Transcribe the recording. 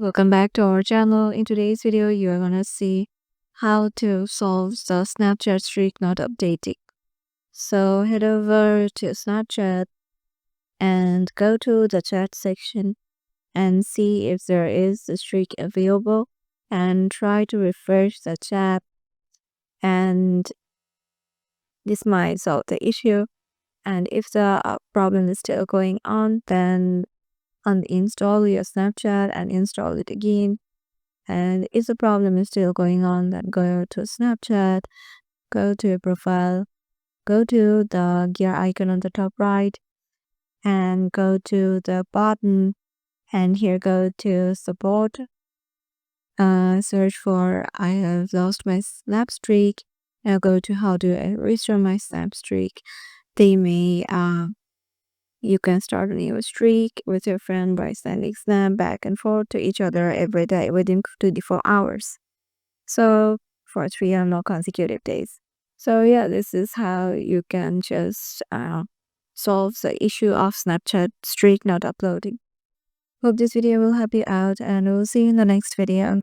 Welcome back to our channel. In today's video, you are gonna see how to solve the Snapchat streak not updating. So head over to Snapchat and go to the chat section and see if there is a streak available and try to refresh the chat, and this might solve the issue. And if the problem is still going on, then uninstall your Snapchat and install it again. And if the problem is still going on, then go to Snapchat, go to your profile, go to the gear icon on the top right, and go to the button, and here go to support. Search for I have lost my snap streak. Now go to how do I restore my snap streak. They may you can start a new streak with your friend by sending snap back and forth to each other every day within 24 hours. So for 3 consecutive days. So yeah, this is how you can just solve the issue of Snapchat streak not uploading. Hope this video will help you out, and we'll see you in the next video.